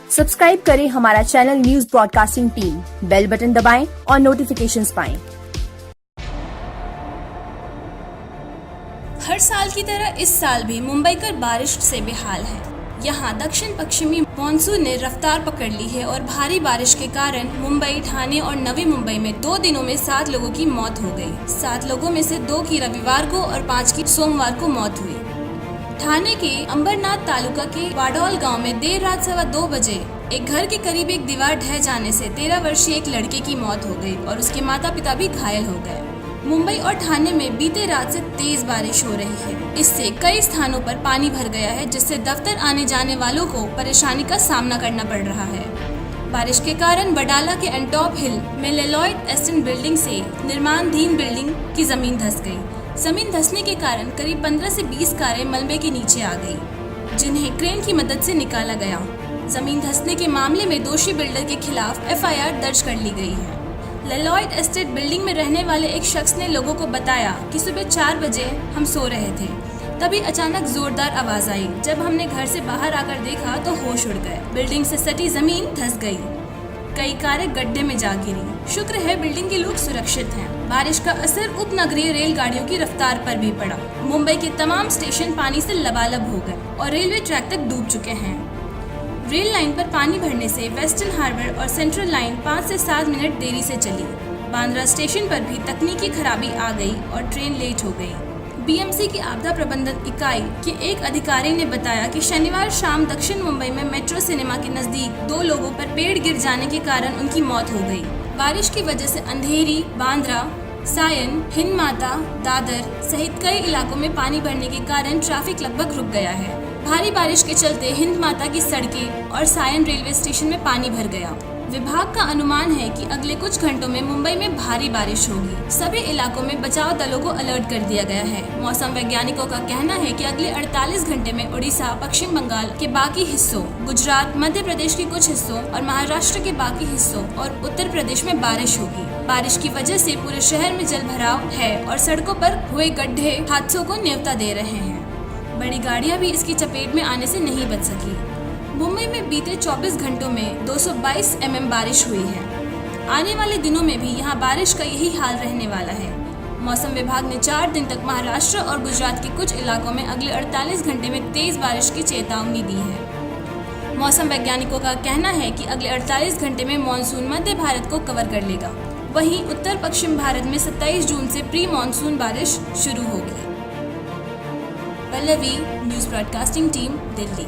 Subscribe करें हमारा channel news broadcasting team, bell button दबाएं और नोटिफिकेशंस पाएं। हर साल की तरह इस साल भी मुंबईकर बारिश से बेहाल है। यहाँ दक्षिण पश्चिमी मानसून ने रफ्तार पकड़ ली है और भारी बारिश के कारण मुंबई, ठाणे और नवी मुंबई में 2 दिनों में 7 लोगों की मौत हो गई। 7 लोगों में से 2 की रविवार को और 5 की सोमवार को मौत हुई। ठाणे के अंबरनाथ तालुका के वाडौल गांव में देर रात 2:15 बजे एक घर के करीब एक दीवार ढह जाने से 13 वर्षीय एक लड़के की मौत हो गई और उसके माता पिता भी घायल हो गए। मुंबई और ठाणे में बीते रात से तेज बारिश हो रही है। इससे कई स्थानों पर पानी भर गया है, जिससे दफ्तर आने जाने वालों को परेशानी का सामना करना पड़ रहा है। बारिश के कारण वडाला के एंटॉप हिल में लेलॉयड एस्टेट बिल्डिंग से निर्माणाधीन बिल्डिंग की जमीन धंस गई। जमीन धंसने के कारण करीब 15 से 20 कारें मलबे के नीचे आ गई, जिन्हें क्रेन की मदद से निकाला गया। जमीन धंसने के मामले में दोषी बिल्डर के खिलाफ FIR दर्ज कर ली गई है। लेलॉयड एस्टेट बिल्डिंग में रहने वाले एक शख्स ने लोगों को बताया कि सुबह 4 बजे हम सो रहे थे, तभी अचानक जोरदार आवाज आई। जब हमने घर से बाहर आकर देखा तो होश उड़ गए। बिल्डिंग से सटी जमीन धंस गई, कई कारें गड्ढे में जा गिरी। शुक्र है बिल्डिंग के लोग सुरक्षित हैं। बारिश का असर उपनगरीय रेलगाड़ियों की रफ्तार पर भी पड़ा। मुंबई के तमाम स्टेशन पानी से लबालब हो गए और रेलवे ट्रैक तक डूब चुके हैं। रेल लाइन पर पानी भरने से वेस्टर्न हार्बर और सेंट्रल लाइन 5 से 7 मिनट देरी से चली। बांद्रा स्टेशन पर भी तकनीकी खराबी आ गई और ट्रेन लेट हो गई। BMC की आपदा प्रबंधन इकाई के एक अधिकारी ने बताया कि शनिवार शाम दक्षिण मुंबई में मेट्रो सिनेमा के नजदीक 2 लोगों पर पेड़ गिर जाने के कारण उनकी मौत हो गई। बारिश की वजह से अंधेरी, बांद्रा, सायन, हिंद माता, दादर सहित कई इलाकों में पानी भरने के कारण ट्रैफिक लगभग रुक गया है। भारी बारिश के चलते हिंद माता की सड़कें और सायन रेलवे स्टेशन में पानी भर गया। विभाग का अनुमान है कि अगले कुछ घंटों में मुंबई में भारी बारिश होगी। सभी इलाकों में बचाव दलों को अलर्ट कर दिया गया है। मौसम वैज्ञानिकों का कहना है कि अगले 48 घंटे में उड़ीसा, पश्चिम बंगाल के बाकी हिस्सों, गुजरात, मध्य प्रदेश के कुछ हिस्सों और महाराष्ट्र के बाकी हिस्सों और उत्तर प्रदेश में बारिश होगी। बारिश की वजह से पूरे शहर में जलभराव है और सड़कों पर हुए गड्ढे हादसों को न्योता दे रहे हैं। बड़ी गाड़ियां भी इसकी चपेट में आने से नहीं बच सकी। मुंबई में बीते 24 घंटों में 222 mm बारिश हुई है। आने वाले दिनों में भी यहां बारिश का यही हाल रहने वाला है। मौसम विभाग ने 4 दिन तक महाराष्ट्र और गुजरात के कुछ इलाकों में अगले 48 घंटे में तेज बारिश की चेतावनी दी है। मौसम वैज्ञानिकों का कहना है कि अगले 48 घंटे में मानसून मध्य भारत को कवर कर लेगा। वहीं उत्तर पश्चिम भारत में 27 जून से प्री मानसून बारिश शुरू होगी। Pallavi, news broadcasting team, Delhi.